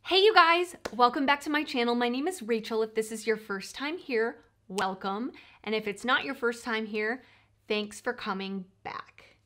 Hey you guys, welcome back to my channel. My name is Rachel. If this is your first time here, welcome. And if it's not your first time here, thanks for coming back.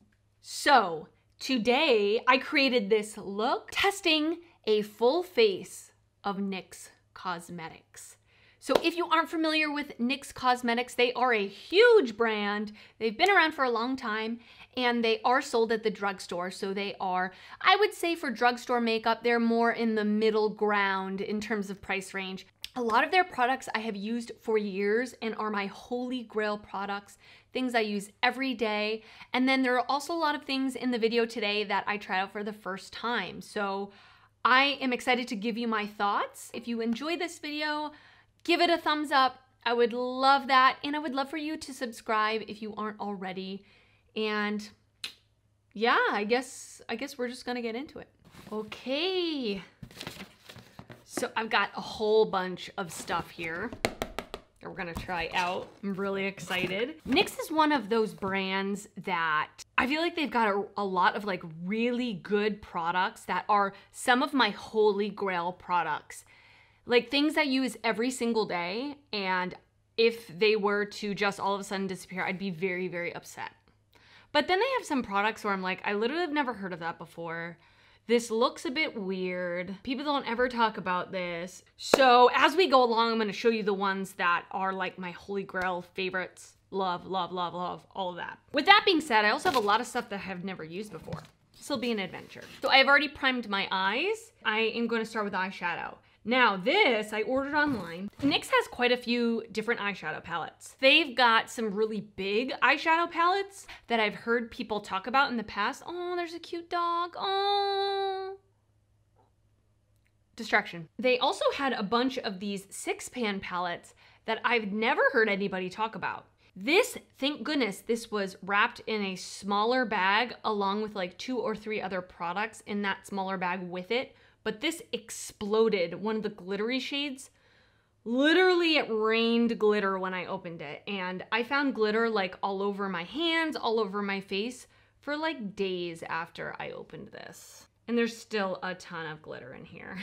So today I created this look testing a full face of NYX Cosmetics. So if you aren't familiar with NYX Cosmetics, they are a huge brand. They've been around for a long time and they are sold at the drugstore. So they are, I would say for drugstore makeup, they're more in the middle ground in terms of price range. A lot of their products I have used for years and are my holy grail products, things I use every day. And then there are also a lot of things in the video today that I tried out for the first time. So I am excited to give you my thoughts. If you enjoy this video, give it a thumbs up. I would love that. And I would love for you to subscribe if you aren't already. And yeah, I guess we're just gonna get into it. Okay. So I've got a whole bunch of stuff here that we're gonna try out. I'm really excited. NYX is one of those brands that I feel like they've got a lot of like really good products that are some of my holy grail products. Like things I use every single day, and if they were to just all of a sudden disappear, I'd be very, very upset. But then they have some products where I'm like, I literally have never heard of that before. This looks a bit weird. People don't ever talk about this. So as we go along, I'm gonna show you the ones that are like my holy grail favorites. Love, love, love, love, all of that. With that being said, I also have a lot of stuff that I've never used before. This will be an adventure. So I've already primed my eyes. I am gonna start with eyeshadow. Now this, I ordered online. NYX has quite a few different eyeshadow palettes. They've got some really big eyeshadow palettes that I've heard people talk about in the past. Oh, there's a cute dog, oh. Distraction. They also had a bunch of these 6-pan palettes that I've never heard anybody talk about. This, thank goodness, this was wrapped in a smaller bag along with like 2 or 3 other products in that smaller bag with it. But this exploded, one of the glittery shades. Literally, it rained glitter when I opened it. And I found glitter like all over my hands, all over my face for like days after I opened this. And there's still a ton of glitter in here.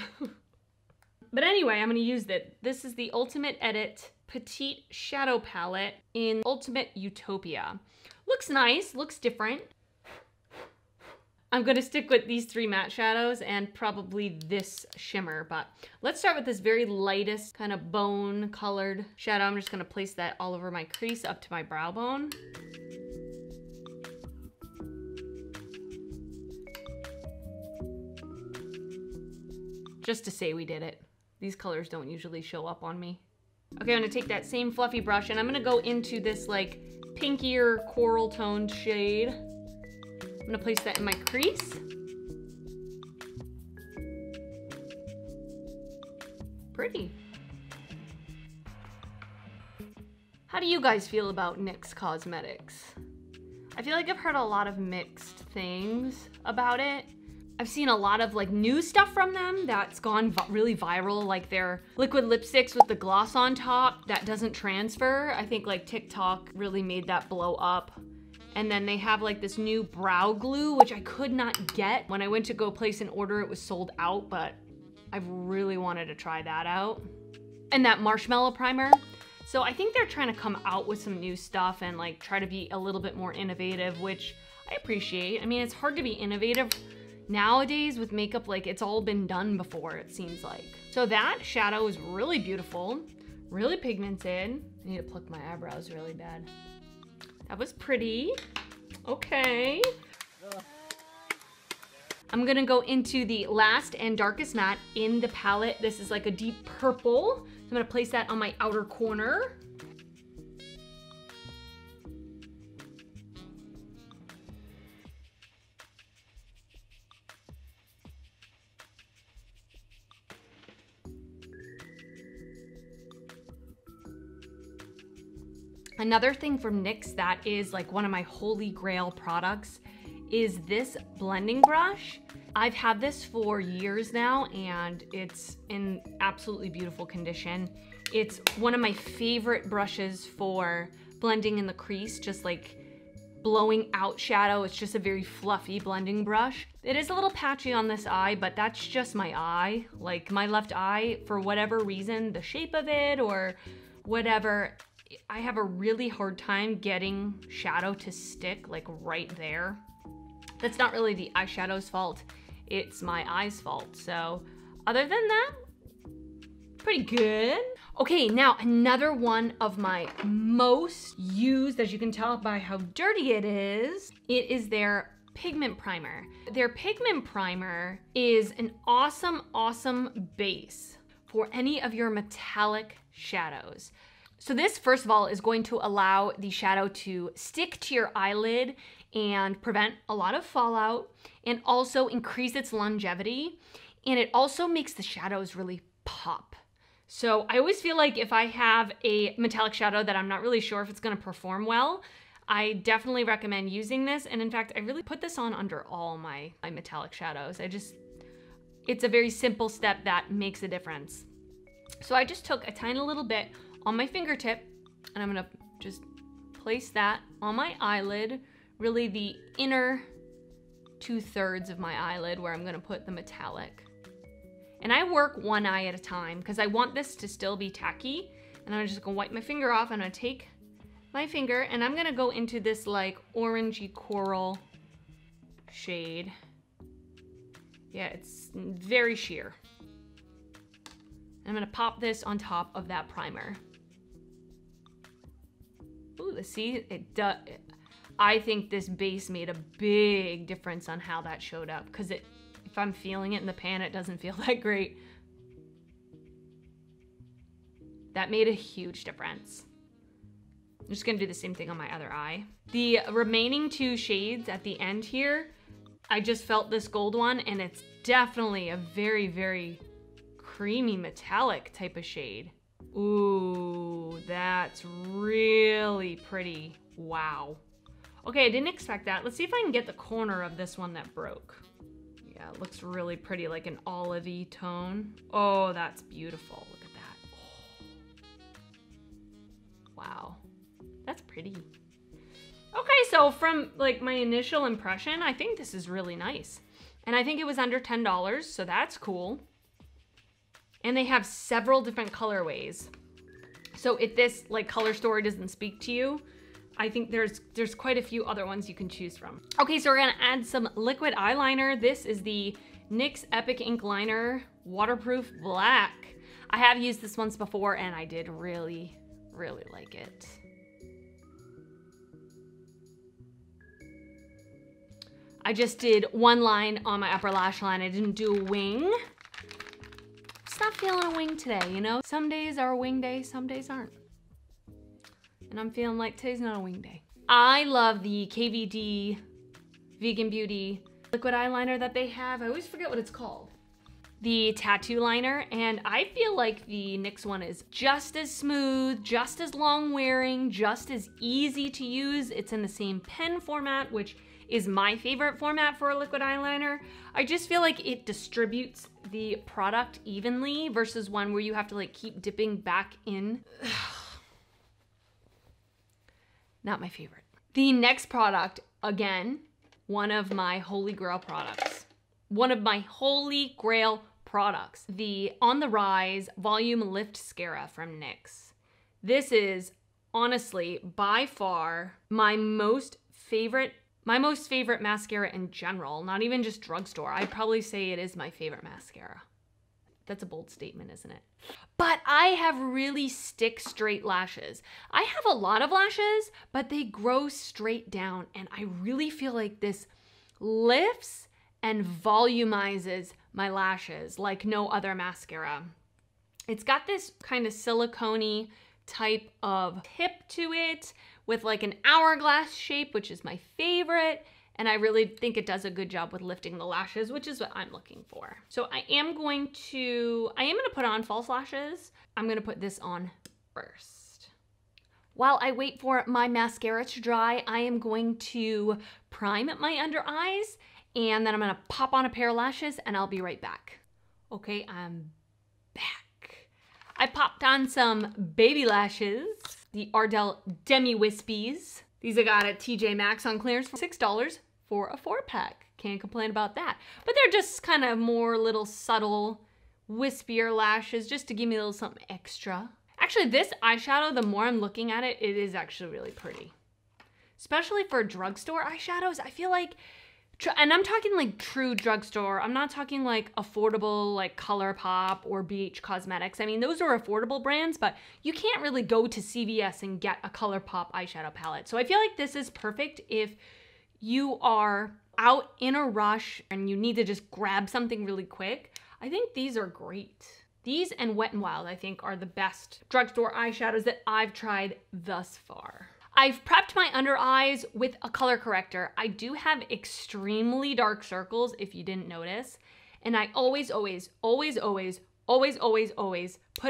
But anyway, I'm gonna use that. This is the Ultimate Edit Petite Shadow Palette in Ultimate Utopia. Looks nice, looks different. I'm gonna stick with these 3 matte shadows and probably this shimmer, but let's start with this very lightest kind of bone colored shadow. I'm just gonna place that all over my crease up to my brow bone. Just to say we did it. These colors don't usually show up on me. Okay, I'm gonna take that same fluffy brush and I'm gonna go into this like pinkier coral toned shade. I'm gonna place that in my crease. Pretty. How do you guys feel about NYX Cosmetics? I feel like I've heard a lot of mixed things about it. I've seen a lot of like new stuff from them that's gone really viral, like their liquid lipsticks with the gloss on top that doesn't transfer. I think like TikTok really made that blow up. And then they have like this new brow glue, which I could not get. When I went to go place an order, it was sold out, but I really wanted to try that out. And that marshmallow primer. So I think they're trying to come out with some new stuff and like try to be a little bit more innovative, which I appreciate. I mean, it's hard to be innovative nowadays with makeup, like it's all been done before, it seems like. So that shadow is really beautiful, really pigmented. I need to pluck my eyebrows really bad. That was pretty. Okay. I'm gonna go into the last and darkest matte in the palette. This is like a deep purple. So I'm gonna place that on my outer corner. Another thing from NYX that is like one of my holy grail products is this blending brush. I've had this for years now and it's in absolutely beautiful condition. It's one of my favorite brushes for blending in the crease, just like blowing out shadow. It's just a very fluffy blending brush. It is a little patchy on this eye, but that's just my eye. Like my left eye, for whatever reason, the shape of it or whatever, I have a really hard time getting shadow to stick like right there. That's not really the eyeshadow's fault. It's my eye's fault. So other than that, pretty good. Okay, now another one of my most used, as you can tell by how dirty it is their Pigment Primer. Their Pigment Primer is an awesome, awesome base for any of your metallic shadows. So this, first of all, is going to allow the shadow to stick to your eyelid and prevent a lot of fallout, and also increase its longevity. And it also makes the shadows really pop. So I always feel like if I have a metallic shadow that I'm not really sure if it's gonna perform well, I definitely recommend using this. And in fact, I really put this on under all my metallic shadows. It's a very simple step that makes a difference. So I just took a tiny little bit on my fingertip, and I'm gonna just place that on my eyelid, really the inner 2/3 of my eyelid where I'm gonna put the metallic. And I work one eye at a time because I want this to still be tacky. And I'm just gonna wipe my finger off. I'm gonna take my finger and I'm gonna go into this like orangey coral shade. Yeah, it's very sheer. I'm gonna pop this on top of that primer. Ooh, see, I think this base made a big difference on how that showed up, because if I'm feeling it in the pan, it doesn't feel that great. That made a huge difference. I'm just gonna do the same thing on my other eye. The remaining two shades at the end here, I just felt this gold one, and it's definitely a very, very creamy metallic type of shade. Ooh, that's really pretty. Wow. Okay, I didn't expect that. Let's see if I can get the corner of this one that broke. Yeah, it looks really pretty, like an olivey tone. Oh, that's beautiful. Look at that. Oh. Wow, that's pretty. Okay, so from like my initial impression, I think this is really nice. And I think it was under $10, so that's cool. And they have several different colorways. So if this like color story doesn't speak to you, I think there's quite a few other ones you can choose from. Okay, so we're gonna add some liquid eyeliner. This is the NYX Epic Ink Liner Waterproof Black. I have used this once before and I did really, really like it. I just did one line on my upper lash line. I didn't do a wing. Just not feeling a wing today, you know? Some days are a wing day, some days aren't. And I'm feeling like today's not a wing day. I love the KVD Vegan Beauty liquid eyeliner that they have. I always forget what it's called. The tattoo liner, and I feel like the NYX one is just as smooth, just as long wearing, just as easy to use. It's in the same pen format, which is my favorite format for a liquid eyeliner. I just feel like it distributes the product evenly versus one where you have to like keep dipping back in. Not my favorite. The next product, again, one of my holy grail products. One of my holy grail products. The On the Rise Volume Lift Mascara from NYX. This is honestly by far my most favorite mascara in general, not even just drugstore. I'd probably say it is my favorite mascara. That's a bold statement, isn't it? But I have really stick straight lashes. I have a lot of lashes, but they grow straight down, and I really feel like this lifts and volumizes my lashes like no other mascara. It's got this kind of silicone-y type of tip to it with like an hourglass shape, which is my favorite. And I really think it does a good job with lifting the lashes, which is what I'm looking for. So I am gonna put on false lashes. I'm gonna put this on first. While I wait for my mascara to dry, I am going to prime my under eyes, and then I'm gonna pop on a pair of lashes, and I'll be right back. Okay, I'm back. I popped on some baby lashes, the Ardell Demi Wispies. These I got at TJ Maxx on clearance for $6 for a 4-pack. Can't complain about that. But they're just kind of more little subtle, wispier lashes just to give me a little something extra. Actually, this eyeshadow, the more I'm looking at it, it is actually really pretty. Especially for drugstore eyeshadows, I feel like, and I'm talking like true drugstore. I'm not talking like affordable like ColourPop or BH Cosmetics. I mean, those are affordable brands, but you can't really go to CVS and get a ColourPop eyeshadow palette. So I feel like this is perfect if you are out in a rush and you need to just grab something really quick. I think these are great. These and Wet n Wild, I think, are the best drugstore eyeshadows that I've tried thus far. I've prepped my under eyes with a color corrector. I do have extremely dark circles, if you didn't notice. And I always put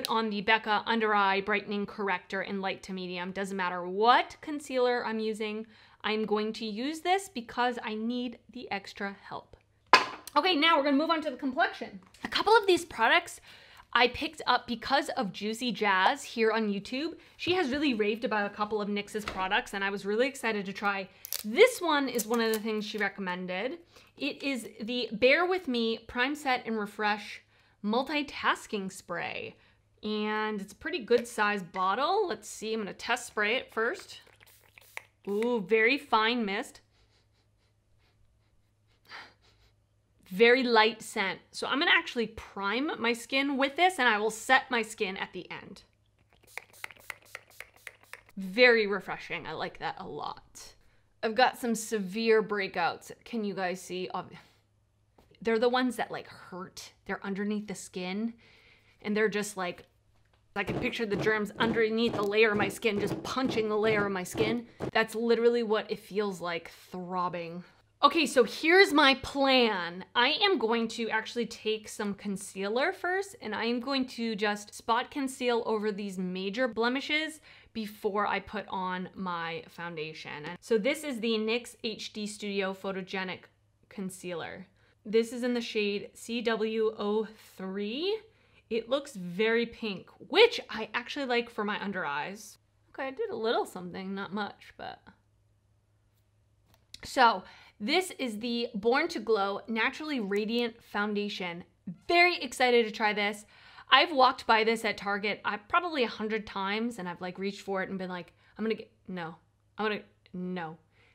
on the Becca Under Eye Brightening Corrector in light to medium. Doesn't matter what concealer I'm using. I'm going to use this because I need the extra help. Okay, now we're gonna move on to the complexion. A couple of these products I picked up because of Juicy Jazz here on YouTube. She has really raved about a couple of NYX's products and I was really excited to try. This one is one of the things she recommended. It is the Bear With Me Prime Set and Refresh Multitasking Spray. And it's a pretty good size bottle. Let's see, I'm gonna test spray it first. Ooh, very fine mist. Very light scent. So I'm gonna actually prime my skin with this and I will set my skin at the end. Very refreshing, I like that a lot. I've got some severe breakouts. Can you guys see? They're the ones that like hurt. They're underneath the skin and they're just like, I can picture the germs underneath the layer of my skin, just punching the layer of my skin. That's literally what it feels like, throbbing. Okay, so here's my plan. I am going to actually take some concealer first and I am going to just spot conceal over these major blemishes before I put on my foundation. So this is the NYX HD Studio Photogenic Concealer. This is in the shade CW03. It looks very pink, which I actually like for my under eyes. Okay, I did a little something, not much, but. So, this is the Born to Glow Naturally Radiant Foundation. Very excited to try this. I've walked by this at Target probably 100 times and I've like reached for it and been like, no.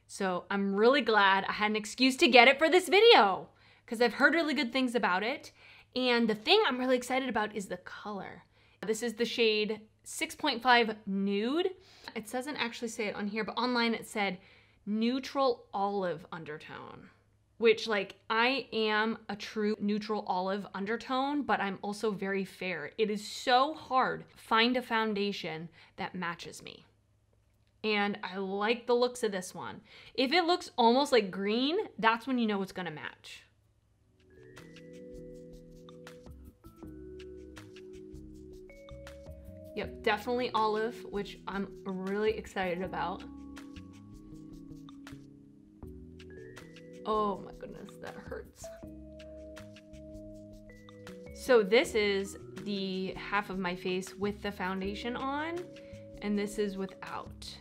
So I'm really glad I had an excuse to get it for this video because I've heard really good things about it. And the thing I'm really excited about is the color. This is the shade 6.5 Nude. It doesn't actually say it on here, but online it said neutral olive undertone, which like I am a true neutral olive undertone, but I'm also very fair. It is so hard to find a foundation that matches me. And I like the looks of this one. If it looks almost like green, that's when you know it's gonna match. Yep, definitely olive, which I'm really excited about. Oh my goodness, that hurts. So this is the half of my face with the foundation on, and this is without.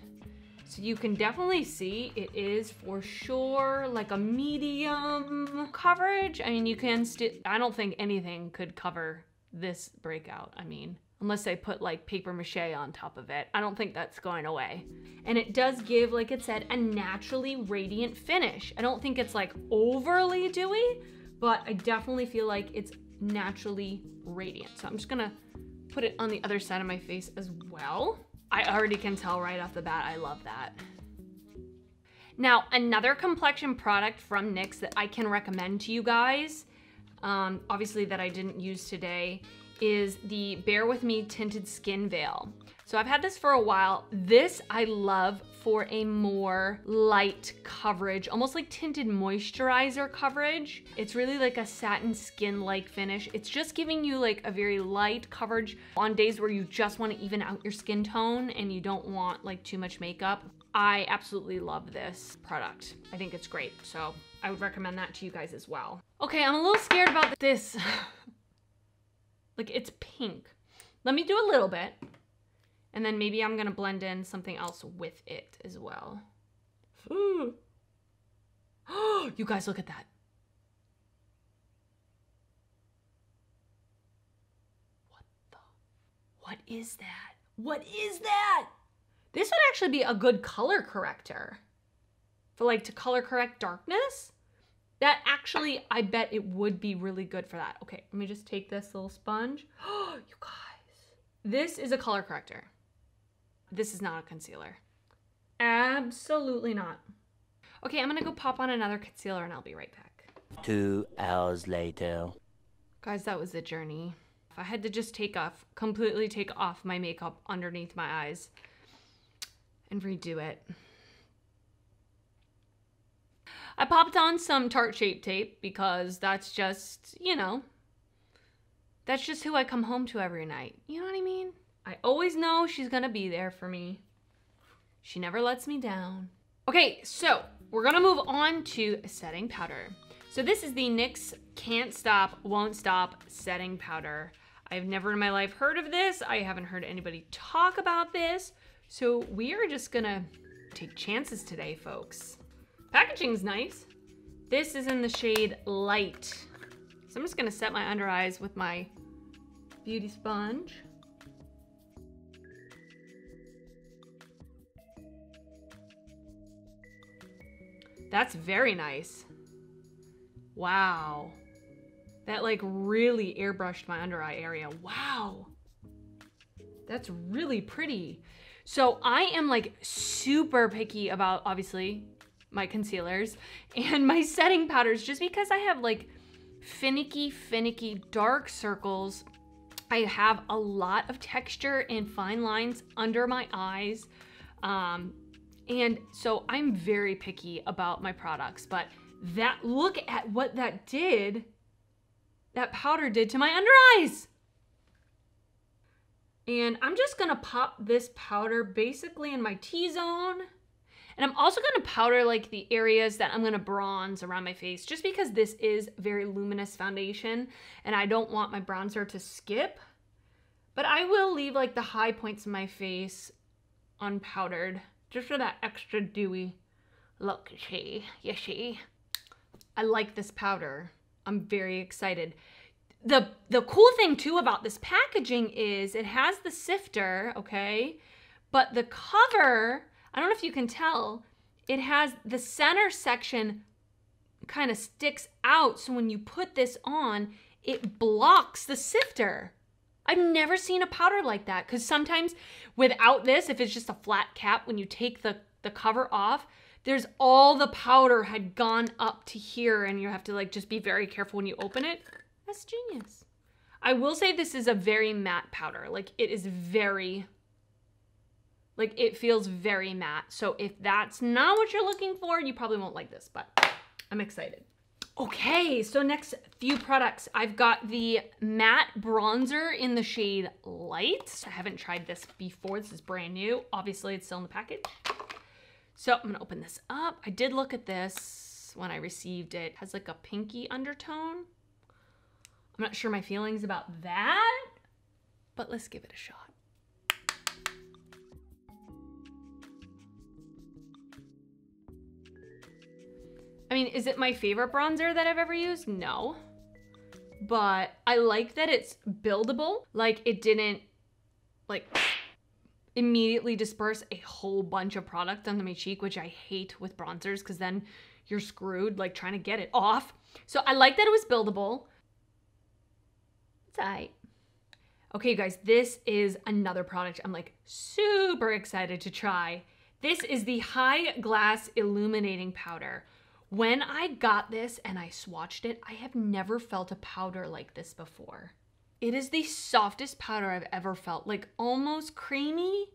So you can definitely see it is for sure like a medium coverage. I mean, you can still, I don't think anything could cover this breakout. I mean, unless I put like paper mache on top of it. I don't think that's going away. And it does give, like it said, a naturally radiant finish. I don't think it's like overly dewy, but I definitely feel like it's naturally radiant. So I'm just gonna put it on the other side of my face as well. I already can tell right off the bat, I love that. Now, another complexion product from NYX that I can recommend to you guys, obviously that I didn't use today, is the Bear With Me Tinted Skin Veil. So I've had this for a while. This I love for a more light coverage, almost like tinted moisturizer coverage. It's really like a satin skin-like finish. It's just giving you like a very light coverage on days where you just want to even out your skin tone and you don't want like too much makeup. I absolutely love this product. I think it's great. So I would recommend that to you guys as well. Okay, I'm a little scared about this. Like it's pink. Let me do a little bit and then maybe I'm gonna blend in something else with it as well. Oh, you guys, look at that. What is that? What is that? This would actually be a good color corrector. For like to color correct darkness. That actually, I bet it would be really good for that. Okay, let me just take this little sponge. Oh, you guys. This is a color corrector. This is not a concealer. Absolutely not. Okay, I'm gonna go pop on another concealer and I'll be right back. 2 hours later. Guys, that was the journey. If I had to just completely take off my makeup underneath my eyes and redo it. I popped on some Tarte Shape Tape because that's just, you know, that's just who I come home to every night. You know what I mean? I always know she's gonna be there for me. She never lets me down. Okay, so we're gonna move on to setting powder. So this is the NYX Can't Stop, Won't Stop Setting Powder. I've never in my life heard of this. I haven't heard anybody talk about this. So we are just gonna take chances today, folks. Packaging's nice. This is in the shade Light. So I'm just gonna set my under eyes with my beauty sponge. That's very nice. Wow. That like really airbrushed my under eye area. Wow. That's really pretty. So I am like super picky about obviously my concealers and my setting powders just because I have like finicky dark circles. I have a lot of texture and fine lines under my eyes. And so I'm very picky about my products, but look at what that powder did to my under eyes. And I'm just gonna pop this powder basically in my T-zone. And I'm also gonna powder like the areas that I'm gonna bronze around my face just because this is very luminous foundation and I don't want my bronzer to skip. But I will leave like the high points of my face unpowdered just for that extra dewy look. You see? I like this powder. I'm very excited. The cool thing too about this packaging is it has the sifter, okay? But the cover, I don't know if you can tell, it has the center section kind of sticks out. So when you put this on, it blocks the sifter. I've never seen a powder like that because sometimes without this, if it's just a flat cap, when you take the cover off, there's all the powder had gone up to here and you have to like just be very careful when you open it. That's genius. I will say this is a very matte powder. Like it is very, like it feels very matte. So if that's not what you're looking for, you probably won't like this, but I'm excited. Okay, so next few products. I've got the matte bronzer in the shade Light. I haven't tried this before. This is brand new. Obviously, it's still in the package. So I'm gonna open this up. I did look at this when I received it. It has like a pinky undertone. I'm not sure my feelings about that, but let's give it a shot. I mean, is it my favorite bronzer that I've ever used? No. But I like that it's buildable. Like it didn't like immediately disperse a whole bunch of product onto my cheek, which I hate with bronzers because then you're screwed like trying to get it off. So I like that it was buildable. It's all right. Okay, you guys, this is another product I'm like super excited to try. This is the High Glass Illuminating Powder. When I got this and I swatched it, I have never felt a powder like this before. It is the softest powder I've ever felt, like almost creamy.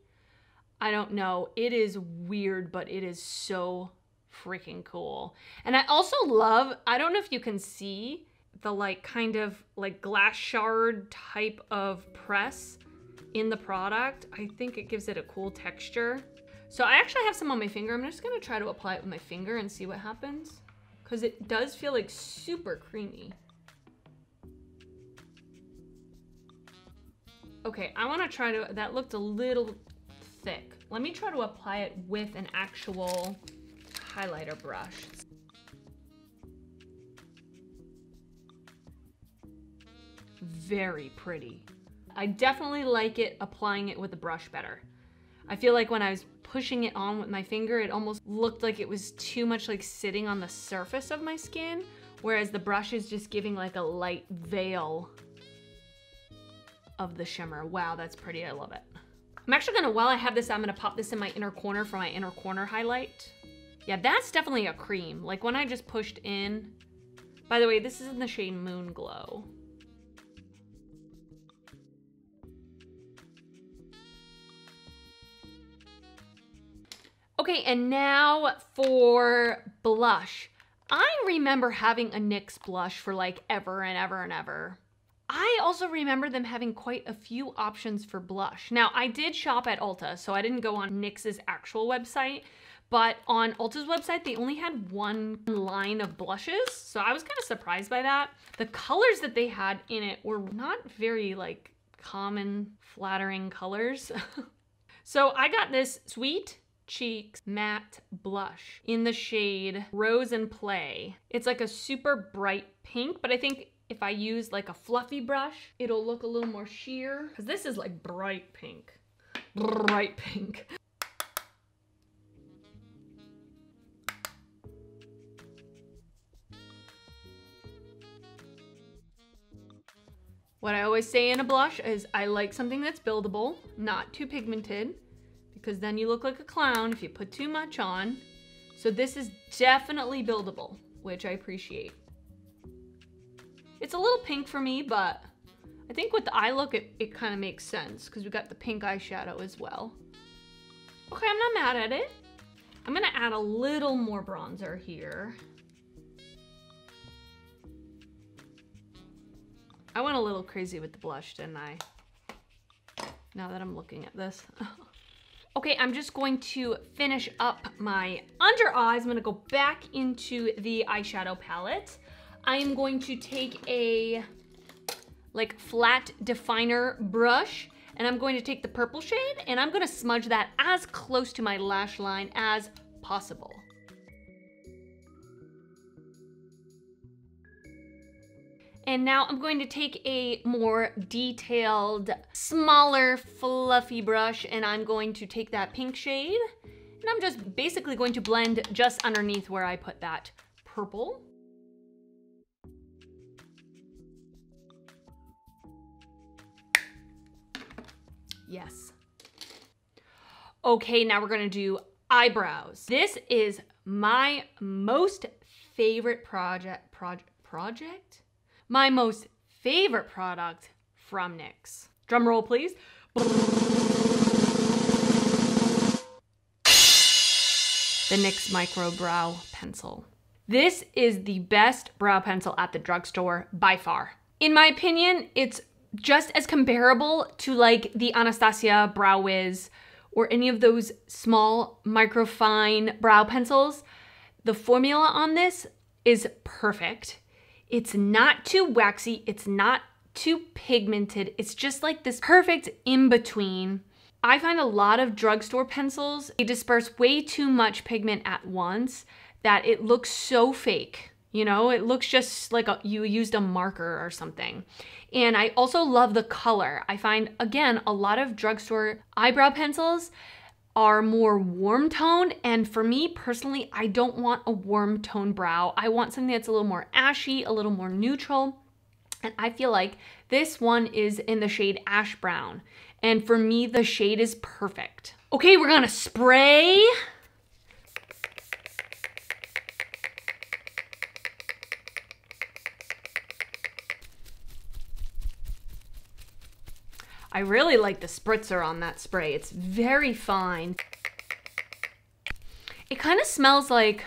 I don't know, it is weird, but it is so freaking cool. And I also love, I don't know if you can see the like kind of like glass shard type of press in the product. I think it gives it a cool texture. So I actually have some on my finger. I'm just gonna try to apply it with my finger and see what happens. Because it does feel like super creamy. Okay, I wanna try to, that looked a little thick. Let me try to apply it with an actual highlighter brush. Very pretty. I definitely like it applying it with a brush better. I feel like when I was pushing it on with my finger, it almost looked like it was too much like sitting on the surface of my skin, whereas the brush is just giving like a light veil of the shimmer. Wow, that's pretty, I love it. I'm actually gonna, while I have this, I'm gonna pop this in my inner corner for my inner corner highlight. Yeah, that's definitely a cream. Like when I just pushed in, by the way, this is in the shade Moon Glow. Okay, and now for blush. I remember having a NYX blush for like ever and ever and ever. I also remember them having quite a few options for blush. Now, I did shop at Ulta, so I didn't go on NYX's actual website, but on Ulta's website, they only had one line of blushes, so I was kind of surprised by that. The colors that they had in it were not very like common, flattering colors. So I got this Sweet Cheeks matte blush in the shade Rose and Play. It's like a super bright pink, but I think if I use like a fluffy brush, it'll look a little more sheer, because this is like bright pink. Bright pink. What I always say in a blush is I like something that's buildable, not too pigmented, because then you look like a clown if you put too much on. So this is definitely buildable, which I appreciate. It's a little pink for me, but I think with the eye look, it kind of makes sense because we got the pink eyeshadow as well. Okay, I'm not mad at it. I'm gonna add a little more bronzer here. I went a little crazy with the blush, didn't I? Now that I'm looking at this. Okay, I'm just going to finish up my under eyes. I'm gonna go back into the eyeshadow palette. I am going to take a like flat definer brush, and I'm going to take the purple shade and I'm gonna smudge that as close to my lash line as possible. And now I'm going to take a more detailed, smaller, fluffy brush, and I'm going to take that pink shade, and I'm just basically going to blend just underneath where I put that purple. Yes. Okay, now we're gonna do eyebrows. This is my most favorite my most favorite product from NYX. Drum roll, please. The NYX Micro Brow Pencil. This is the best brow pencil at the drugstore by far. In my opinion, it's just as comparable to like the Anastasia Brow Wiz or any of those small microfine brow pencils. The formula on this is perfect. It's not too waxy, it's not too pigmented, it's just like this perfect in-between. I find a lot of drugstore pencils, they disperse way too much pigment at once that it looks so fake. You know, it looks just like you used a marker or something. And I also love the color. I find, again, a lot of drugstore eyebrow pencils are more warm toned, and for me personally, I don't want a warm tone brow. I want something that's a little more ashy, a little more neutral, and I feel like this one is in the shade Ash Brown, and for me, the shade is perfect. Okay, we're gonna spray. I really like the spritzer on that spray. It's very fine. It kind of smells like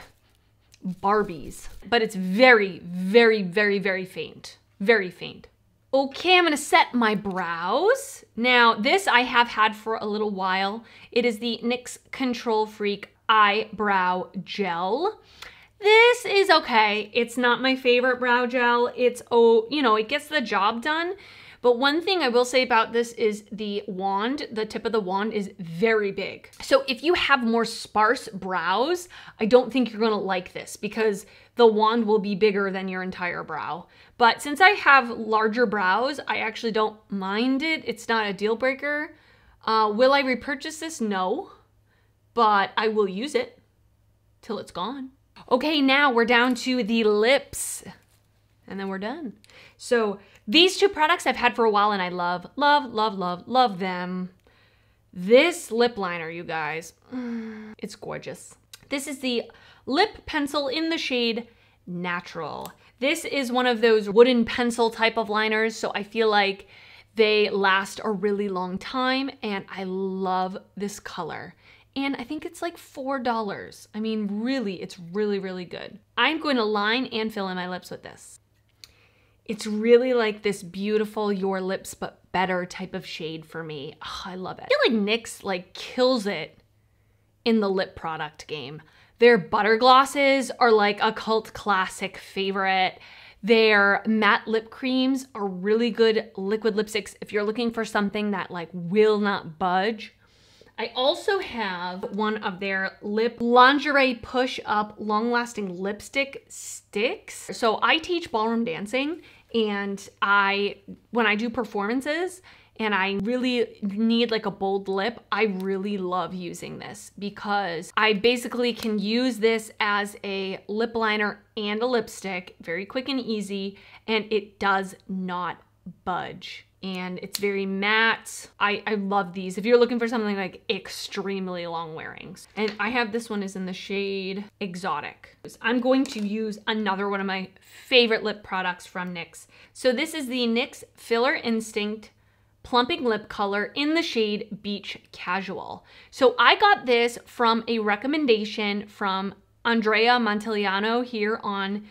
Barbies, but it's very, very, very, very faint. Very faint. Okay, I'm gonna set my brows. Now, this I have had for a little while. It is the NYX Control Freak Eyebrow Gel. This is okay. It's not my favorite brow gel. It's, oh, you know, it gets the job done. But one thing I will say about this is the wand, the tip of the wand is very big. So if you have more sparse brows, I don't think you're gonna like this because the wand will be bigger than your entire brow. But since I have larger brows, I actually don't mind it. It's not a deal breaker. Will I repurchase this? No, but I will use it till it's gone. Okay, now we're down to the lips and then we're done. So these two products I've had for a while and I love, love, love, love, love them. This lip liner, you guys, it's gorgeous. This is the lip pencil in the shade Natural. This is one of those wooden pencil type of liners, so I feel like they last a really long time and I love this color. And I think it's like $4. I mean, really, it's really, really good. I'm going to line and fill in my lips with this. It's really like this beautiful Your Lips But Better type of shade for me. Oh, I love it. I feel like NYX like kills it in the lip product game. Their butter glosses are like a cult classic favorite. Their matte lip creams are really good liquid lipsticks if you're looking for something that like will not budge. I also have one of their lip lingerie push up long lasting lipstick sticks. So I teach ballroom dancing and when I do performances and I really need like a bold lip, I really love using this because I basically can use this as a lip liner and a lipstick, very quick and easy, and it does not budge. And it's very matte. I love these. If you're looking for something like extremely long wearing. And I have this one is in the shade Exotic. I'm going to use another one of my favorite lip products from NYX. So this is the NYX Filler Instinct Plumping Lip Color in the shade Beach Casual. So I got this from a recommendation from Andrea Montiliano here on,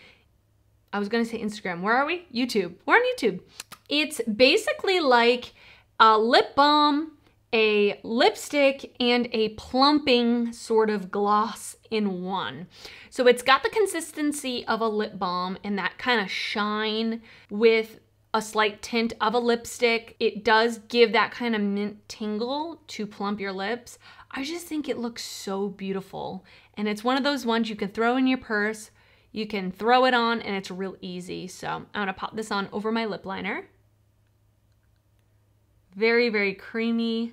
I was gonna say Instagram. Where are we? YouTube. We're on YouTube. It's basically like a lip balm, a lipstick, and a plumping sort of gloss in one. So it's got the consistency of a lip balm and that kind of shine with a slight tint of a lipstick. It does give that kind of mint tingle to plump your lips. I just think it looks so beautiful. And it's one of those ones you can throw in your purse, you can throw it on, and it's real easy. So I'm gonna pop this on over my lip liner. Very, very creamy.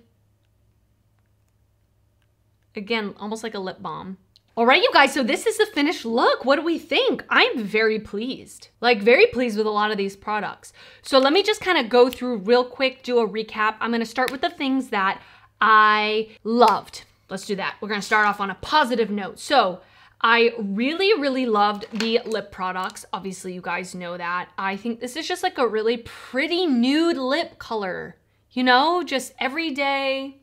Again, almost like a lip balm. All right, you guys, so this is the finished look. What do we think? I'm very pleased, like very pleased with a lot of these products. So let me just kind of go through real quick, do a recap. I'm gonna start with the things that I loved. Let's do that. We're gonna start off on a positive note. So I really, really loved the lip products. Obviously, you guys know that. I think this is just like a really pretty nude lip color, you know, just everyday.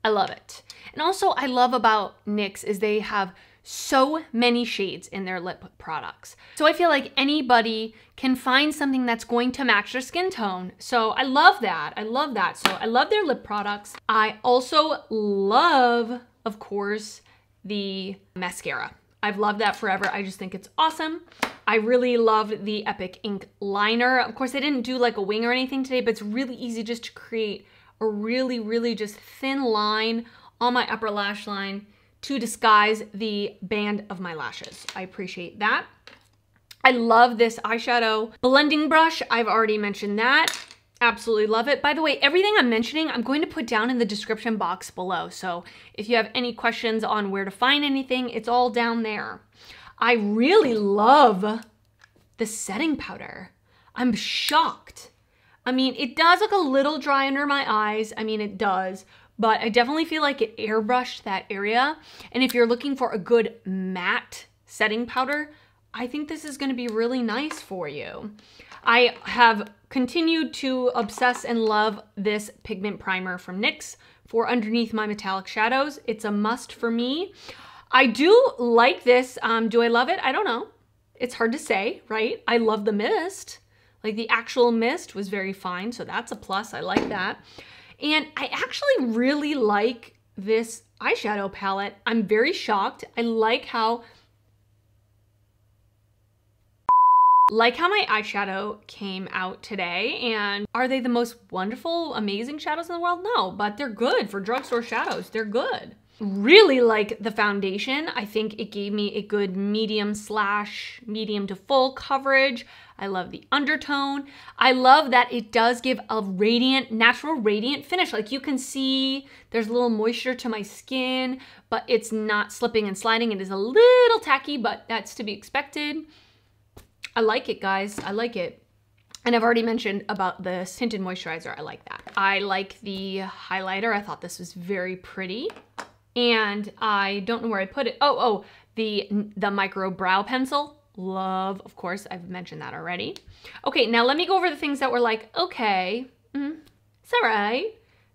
I love it. And also I love about NYX is they have so many shades in their lip products. So I feel like anybody can find something that's going to match their skin tone. So I love that. I love that. So I love their lip products. I also love, of course, the mascara. I've loved that forever. I just think it's awesome. I really loved the Epic Ink liner. Of course, I didn't do like a wing or anything today, but it's really easy just to create a really, really just thin line on my upper lash line to disguise the band of my lashes. I appreciate that. I love this eyeshadow blending brush. I've already mentioned that. Absolutely love it. By the way, everything I'm mentioning, I'm going to put down in the description box below. So if you have any questions on where to find anything, it's all down there. I really love the setting powder. I'm shocked. I mean, it does look a little dry under my eyes. I mean, it does, but I definitely feel like it airbrushed that area. And if you're looking for a good matte setting powder, I think this is gonna be really nice for you. I have continued to obsess and love this pigment primer from NYX for underneath my metallic shadows. It's a must for me. I do like this. Do I love it? I don't know. It's hard to say, right? I love the mist. Like the actual mist was very fine, so that's a plus. I like that. And I actually really like this eyeshadow palette. I'm very shocked. I like how like how my eyeshadow came out today, and are they the most wonderful, amazing shadows in the world? No, but they're good for drugstore shadows. They're good. Really like the foundation. I think it gave me a good medium to full coverage. I love the undertone. I love that it does give a radiant, natural radiant finish. Like you can see there's a little moisture to my skin, but it's not slipping and sliding. It is a little tacky, but that's to be expected. I like it, guys. I like it. And I've already mentioned about the tinted moisturizer. I like that. I like the highlighter. I thought this was very pretty. And I don't know where I put it. Oh, the micro brow pencil. Love, of course, I've mentioned that already. Okay, now let me go over the things that were like, okay, it's all right.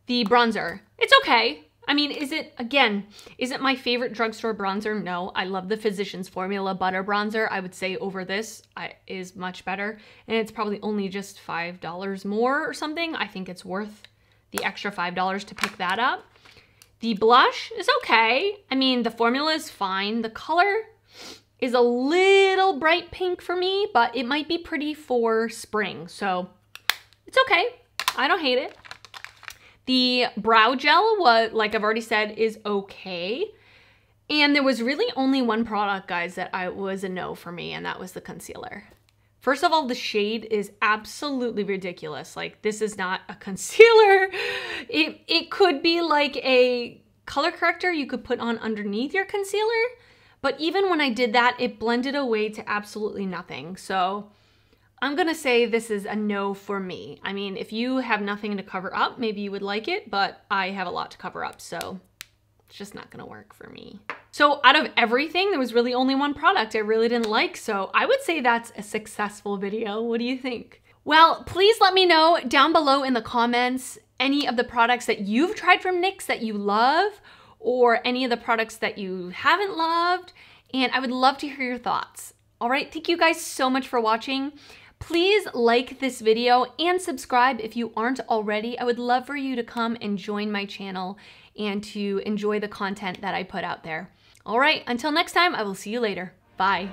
The bronzer, it's okay. I mean, is it my favorite drugstore bronzer? No, I love the Physicians Formula Butter Bronzer. I would say over this is much better. And it's probably only just $5 more or something. I think it's worth the extra $5 to pick that up. The blush is okay. I mean, the formula is fine. The color is a little bright pink for me, but it might be pretty for spring. So it's okay. I don't hate it. The brow gel, like I've already said, is okay. And there was really only one product, guys, that was a no for me, and that was the concealer. First of all, the shade is absolutely ridiculous. Like, this is not a concealer. It could be like a color corrector you could put on underneath your concealer. But even when I did that, it blended away to absolutely nothing. So I'm gonna say this is a no for me. I mean, if you have nothing to cover up, maybe you would like it, but I have a lot to cover up, so it's just not gonna work for me. So out of everything, there was really only one product I really didn't like, so I would say that's a successful video. What do you think? Well, please let me know down below in the comments any of the products that you've tried from NYX that you love, or any of the products that you haven't loved, and I would love to hear your thoughts. All right, thank you guys so much for watching. Please like this video and subscribe if you aren't already. I would love for you to come and join my channel and to enjoy the content that I put out there. All right, until next time, I will see you later. Bye.